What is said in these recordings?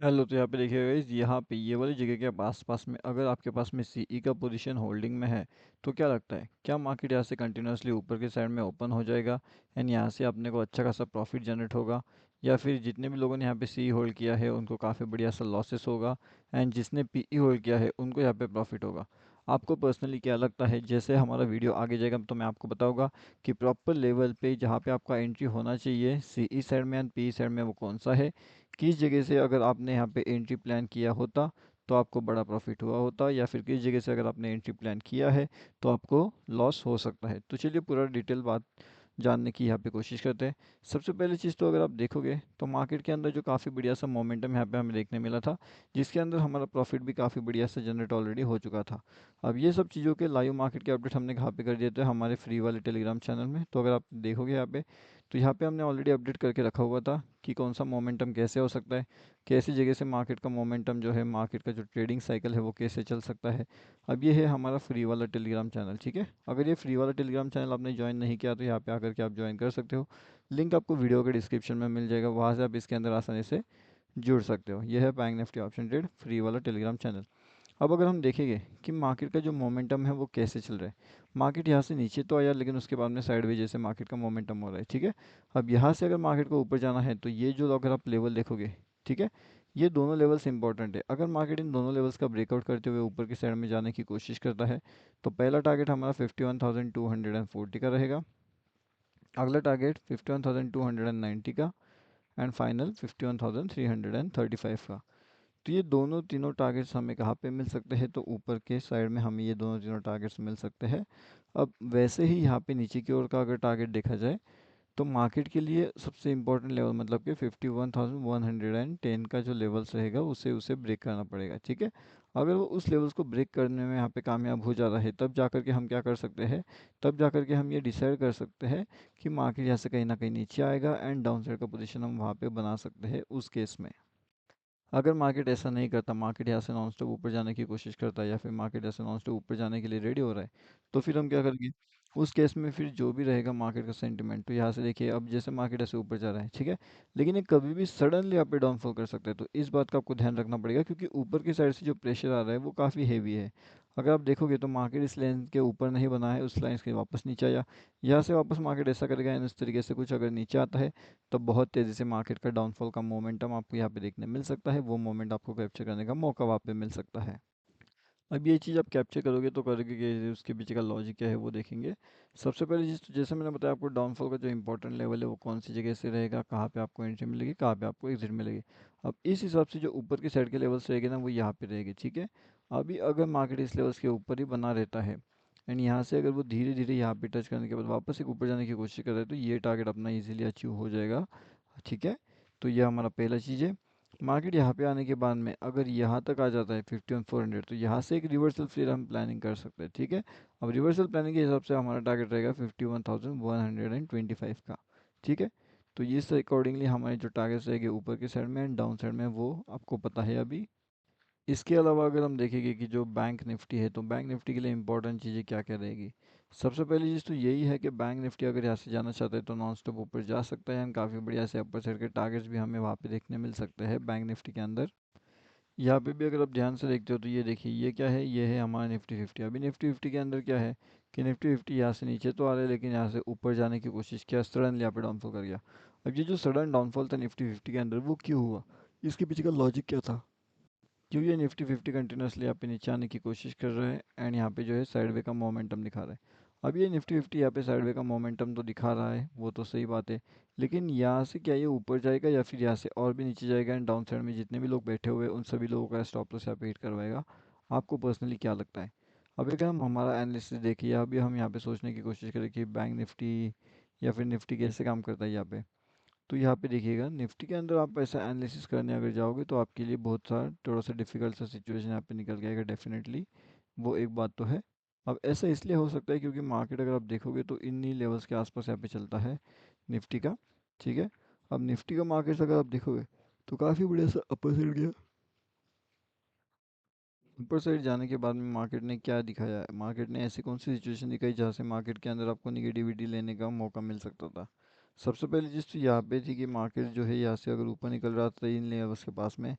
Hello, तो यहाँ पे देखिए गाइस, यहाँ पे ये वाली जगह के आस-पास में अगर आपके पास में सीई का पोजीशन होल्डिंग में है, तो क्या लगता है, क्या मार्केट यहाँ से कंटिन्यूअसली ऊपर के साइड में ओपन हो जाएगा एंड यहाँ से अपने को अच्छा खासा प्रॉफिट जनरेट होगा? या फिर जितने भी लोगों ने यहाँ पे सीई होल्ड किया है उनको काफ़ी बढ़िया सा लॉसेस होगा एंड जिसने पीई होल्ड किया है उनको यहाँ पे प्रॉफिट होगा? आपको पर्सनली क्या लगता है? जैसे हमारा वीडियो आगे जाएगा तो मैं आपको बताऊँगा कि प्रॉपर लेवल पे जहाँ पे आपका एंट्री होना चाहिए सीई साइड में एंड पीई साइड में वो कौन सा है? किस जगह से अगर आपने यहाँ पे एंट्री प्लान किया होता तो आपको बड़ा प्रॉफिट हुआ होता, या फिर किस जगह से अगर आपने एंट्री प्लान किया है तो आपको लॉस हो सकता है। तो चलिए पूरा डिटेल बात जानने की यहाँ पे कोशिश करते हैं। सबसे पहली चीज़ तो अगर आप देखोगे तो मार्केट के अंदर जो काफ़ी बढ़िया सा मोमेंटम यहाँ पे हमें देखने मिला था, जिसके अंदर हमारा प्रॉफिट भी काफ़ी बढ़िया से जनरेट ऑलरेडी हो चुका था। अब ये सब चीज़ों के लाइव मार्केट के अपडेट हमने कहाँ पे कर दिए थे, हमारे फ्री वाले टेलीग्राम चैनल में। तो अगर आप देखोगे यहाँ पे, तो यहाँ पे हमने ऑलरेडी अपडेट करके रखा हुआ था कि कौन सा मोमेंटम कैसे हो सकता है, कैसी जगह से मार्केट का मोमेंटम जो है, मार्केट का जो ट्रेडिंग साइकिल है वो कैसे चल सकता है। अब ये है हमारा फ्री वाला टेलीग्राम चैनल, ठीक है। अगर ये फ्री वाला टेलीग्राम चैनल आपने ज्वाइन नहीं किया तो यहाँ पे आकर के आप ज्वाइन कर सकते हो। लिंक आपको वीडियो के डिस्क्रिप्शन में मिल जाएगा, वहाँ से आप इसके अंदर आसानी से जुड़ सकते हो। यह है bank Nifty option trade free वाला टेलीग्राम चैनल। अब अगर हम देखेंगे कि मार्केट का जो मोमेंटम है वो कैसे चल रहा है, मार्केट यहाँ से नीचे तो आया लेकिन उसके बाद में साइडवेज जैसे मार्केट का मोमेंटम हो रहा है, ठीक है। अब यहाँ से अगर मार्केट को ऊपर जाना है तो ये जो अगर आप लेवल देखोगे, ठीक है, ये दोनों लेवल्स इंपॉर्टेंट है। अगर मार्केट इन दोनों लेवल्स का ब्रेकआउट करते हुए ऊपर की साइड में जाने की कोशिश करता है तो पहला टारगेट हमारा 51,240 का रहेगा, अगला टारगेट 51,290 का एंड फाइनल 51,335 का। तो ये दोनों तीनों टारगेट्स हमें कहाँ पे मिल सकते हैं, तो ऊपर के साइड में हमें ये दोनों तीनों टारगेट्स मिल सकते हैं। अब वैसे ही यहाँ पे नीचे की ओर का अगर टारगेट देखा जाए तो मार्केट के लिए सबसे इम्पोर्टेंट लेवल मतलब कि 51,110 का जो लेवल्स रहेगा उसे उसे ब्रेक करना पड़ेगा, ठीक है। अगर वो उस लेवल्स को ब्रेक करने में यहाँ पे कामयाब हो जाता है तब जा कर के हम क्या कर सकते हैं, तब जा कर के हम ये डिसाइड कर सकते हैं कि मार्केट यहाँ से कहीं ना कहीं नीचे आएगा एंड डाउन साइड का पोजीशन हम वहाँ पे बना सकते हैं उस केस में। अगर मार्केट ऐसा नहीं करता, मार्केट यहाँ से नॉन स्टॉप ऊपर जाने की कोशिश करता है या फिर मार्केट ऐसे नॉन स्टॉप ऊपर जाने के लिए रेडी हो रहा है, तो फिर हम क्या करेंगे, उस केस में फिर जो भी रहेगा मार्केट का सेंटिमेंट, तो यहाँ से देखिए अब जैसे मार्केट ऐसे ऊपर जा रहा है, ठीक है, लेकिन ये कभी भी सडनली यहाँ पे डाउनफॉल कर सकता है। तो इस बात का आपको ध्यान रखना पड़ेगा क्योंकि ऊपर की साइड से जो प्रेशर आ रहा है वो काफ़ी हैवी है। अगर आप देखोगे तो मार्केट इस लाइन के ऊपर नहीं बना है, उस लाइन के वापस नीचे आया, यहाँ से वापस मार्केट ऐसा करेगा एंड इस तरीके से कुछ अगर नीचे आता है तो बहुत तेज़ी से मार्केट का डाउनफॉल का मोमेंटम आपको यहाँ पे देखने मिल सकता है। वो मोमेंट आपको कैप्चर करने का मौका वहाँ पे मिल सकता है। अब ये चीज़ आप कैप्चर करोगे तो करोगे कि उसके पीछे का लॉजिक क्या है वो देखेंगे। सबसे पहले जिस जैसे मैंने बताया आपको, डाउनफॉल का जो इंपॉर्टेंट लेवल है वो कौन सी जगह से रहेगा, कहाँ पे आपको एंट्री मिलेगी, कहाँ पे आपको एग्जिट मिलेगी। अब इस हिसाब से जो ऊपर की साइड के लेवल्स रहेंगे ना वो यहाँ पे रहेगी, ठीक है। अभी अगर मार्केट इस लेवल्स के ऊपर ही बना रहता है एंड यहाँ से अगर वो धीरे धीरे यहाँ पे टच करने के बाद वापस एक ऊपर जाने की कोशिश कर रहा है तो ये टारगेट अपना ईजिली अचीव हो जाएगा, ठीक है। तो ये हमारा पहला चीज़ है। मार्केट यहाँ पे आने के बाद में अगर यहाँ तक आ जाता है 51,400, तो यहाँ से एक रिवर्सल फिर हम प्लानिंग कर सकते हैं, ठीक है। अब रिवर्सल प्लानिंग के हिसाब से हमारा टारगेट रहेगा 51,125 का, ठीक है। तो इस अकॉर्डिंगली हमारे जो टारगेट्स रहेंगे ऊपर की साइड में एंड डाउन साइड में वो आपको पता है अभी। इसके अलावा अगर हम देखेंगे कि जो बैंक निफ्टी है तो बैंक निफ्टी के लिए इंपॉर्टेंट चीज़ें क्या क्या रहेगी। सबसे पहली चीज़ तो यही है कि बैंक निफ्टी अगर यहाँ से जाना चाहते हैं तो नॉन स्टॉप ऊपर जा सकता है एंड काफ़ी बढ़िया से अपर साइड के टारगेट्स भी हमें वहाँ पे देखने मिल सकते हैं बैंक निफ्टी के अंदर। यहाँ पे भी अगर आप ध्यान से देखते हो तो ये देखिए ये क्या है, ये है हमारा निफ्टी फिफ्टी। अभी निफ्टी फिफ्टी के अंदर क्या है कि निफ्टी फिफ्टी यहाँ से नीचे तो आ रहा है लेकिन यहाँ से ऊपर जाने की कोशिश किया, सडनली यहाँ पे डाउनफॉल कर गया। अब ये जो सडन डाउनफॉल था निफ्टी फिफ्टी के अंदर वो क्यों हुआ, इसके पीछे का लॉजिक क्या था? क्योंकि ये निफ्टी फिफ्टी कंटिन्यूसली यहाँ पे नीचे आने की कोशिश कर रहा है एंड यहाँ पे जो है साइडवे का मोमेंटम दिखा रहा है। अब ये निफ्टी फिफ्टी यहाँ पे साइडवे का मोमेंटम तो दिखा रहा है, वो तो सही बात है, लेकिन यहाँ से क्या ये ऊपर जाएगा या फिर यहाँ से और भी नीचे जाएगा एंड डाउन साइड में जितने भी लोग बैठे हुए हैं उन सभी लोगों का स्टॉप लॉस यहाँ पे हिट करवाएगा? आपको पर्सनली क्या लगता है? अब अगर हम हमारा एनालिसिस देखिए, अभी हम यहाँ पे सोचने की कोशिश करें कि बैंक निफ्टी या फिर निफ्टी कैसे काम करता है यहाँ पे, तो यहाँ पे देखिएगा निफ्टी के अंदर आप ऐसा एनालिसिस करने अगर जाओगे तो आपके लिए बहुत सारा थोड़ा सा डिफिकल्ट सा सिचुएशन यहाँ पे निकल के आएगा डेफिनेटली। वो एक बात तो है। अब ऐसा इसलिए हो सकता है क्योंकि मार्केट अगर आप देखोगे तो इन्हीं लेवल्स के आसपास यहाँ पे चलता है निफ्टी का, ठीक है। अब निफ्टी का मार्केट अगर आप देखोगे तो काफ़ी बढ़िया सा अपर साइड गया, ऊपर साइड जाने के बाद में मार्केट ने क्या दिखाया है, मार्केट ने ऐसी कौन सी सिचुएशन दिखाई जहाँ से मार्केट के अंदर आपको निगेटिविटी लेने का मौका मिल सकता था? सबसे पहली चीज़ तो यहाँ पे थी कि मार्केट जो है यहाँ से अगर ऊपर निकल रहा था इन लेवल्स के पास में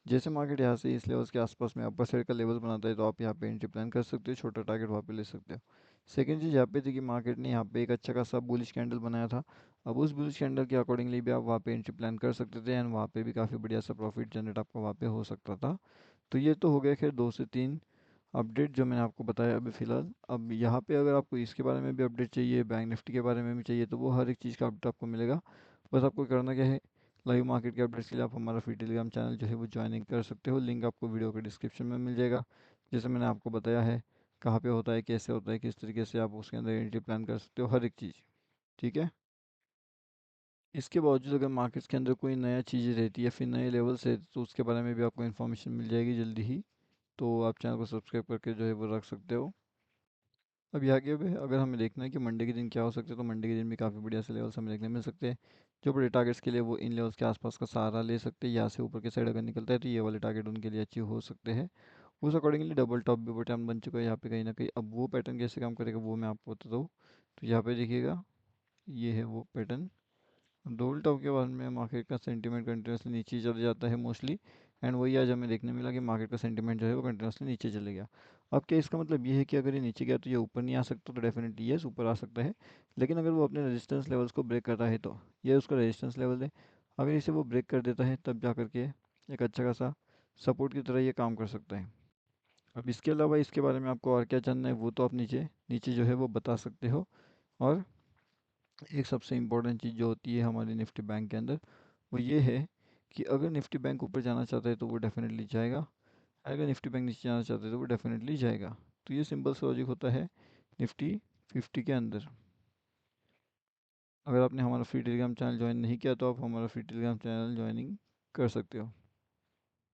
जैसे मार्केट यहाँ से इस लेवल्स के आसपास में अपर साइड का लेवल बनाता है तो आप यहाँ पे एंट्री प्लान कर सकते हो, छोटा टारगेट वहाँ पे ले सकते हो। सेकंड चीज़ यहाँ पे थी कि मार्केट ने यहाँ पे एक अच्छा खासा बुलिश कैंडल बनाया था। अब उस बुलिश कैंडल के अकॉर्डिंगली भी आप वहाँ पे एंट्री प्लान कर सकते थे एंड वहाँ पे भी काफ़ी बढ़िया सा प्रॉफिट जनरेट आपका वहाँ पे हो सकता था। तो ये तो हो गया खैर 2 से 3 अपडेट जो मैंने आपको बताया अभी फ़िलहाल। अब यहाँ पे अगर आपको इसके बारे में भी अपडेट चाहिए, बैंक निफ्टी के बारे में भी चाहिए, तो वो हर एक चीज़ का अपडेट आपको मिलेगा। बस आपको करना क्या है, लाइव मार्केट के अपडेट्स के लिए आप हमारा फ्री टेलीग्राम चैनल जो है वो ज्वाइनिंग कर सकते हो। लिंक आपको वीडियो के डिस्क्रिप्शन में मिल जाएगा। जैसे मैंने आपको बताया है कहाँ पे होता है, कैसे होता है, किस तरीके से आप उसके अंदर एंट्री प्लान कर सकते हो, हर एक चीज़। ठीक है। इसके बावजूद अगर मार्केट्स के अंदर कोई नया चीज़ें रहती है या फिर नए लेवल्स है तो उसके बारे में भी आपको इन्फॉर्मेशन मिल जाएगी जल्दी ही। तो आप चैनल को सब्सक्राइब करके जो है वो रख सकते हो। अब यहाँ आगे पे अगर हमें देखना है कि मंडे के दिन क्या हो सकता है तो मंडे के दिन भी काफ़ी बढ़िया से लेवल्स हमें देखने मिल सकते हैं। जो बड़े टारगेट्स के लिए वो इन लेवल्स के आसपास का सहारा ले सकते हैं। यहाँ से ऊपर के साइड अगर निकलता है तो ये वाले टारगेट उनके लिए अचीव हो सकते हैं। उस अकॉर्डिंगली डबल टॉप भी पैटर्न बन चुका है यहाँ पे कहीं ना कहीं। अब वो पैटर्न कैसे काम करेगा वो मैं आपको बताता हूँ। तो यहाँ पे देखिएगा, ये है वो पैटर्न। डबल टॉप के बाद में मार्केट का सेंटीमेंट कंटिन्यूसली नीचे चले जाता है मोस्टली। एंड वही आज हमें देखने मिला कि मार्केट का सेंटीमेंट जो है वो कंटिन्यूसली नीचे चले गया। अब क्या इसका मतलब ये है कि अगर ये नीचे गया तो ये ऊपर नहीं आ सकता? तो डेफिनेटली यस, ऊपर आ सकता है। लेकिन अगर वो अपने रेजिस्टेंस लेवल्स को ब्रेक कर रहा है तो ये उसका रेजिस्टेंस लेवल है। अगर इसे वो ब्रेक कर देता है तब जा करके एक अच्छा खासा सपोर्ट की तरह ये काम कर सकता है। अब इसके अलावा इसके बारे में आपको और क्या जानना है वो तो आप नीचे नीचे जो है वो बता सकते हो। और एक सबसे इम्पोर्टेंट चीज़ जो होती है हमारे निफ्टी बैंक के अंदर वो ये है कि अगर निफ्टी बैंक ऊपर जाना चाहता है तो वो डेफिनेटली जाएगा, अगर निफ्टी बैंक नीचे जाना चाहता है तो वो डेफिनेटली जाएगा। तो ये सिंपल सा लॉजिक होता है निफ्टी 50 के अंदर। अगर आपने हमारा फ्री टेलीग्राम चैनल ज्वाइन नहीं किया तो आप हमारा फ्री टेलीग्राम चैनल ज्वाइनिंग कर सकते हो।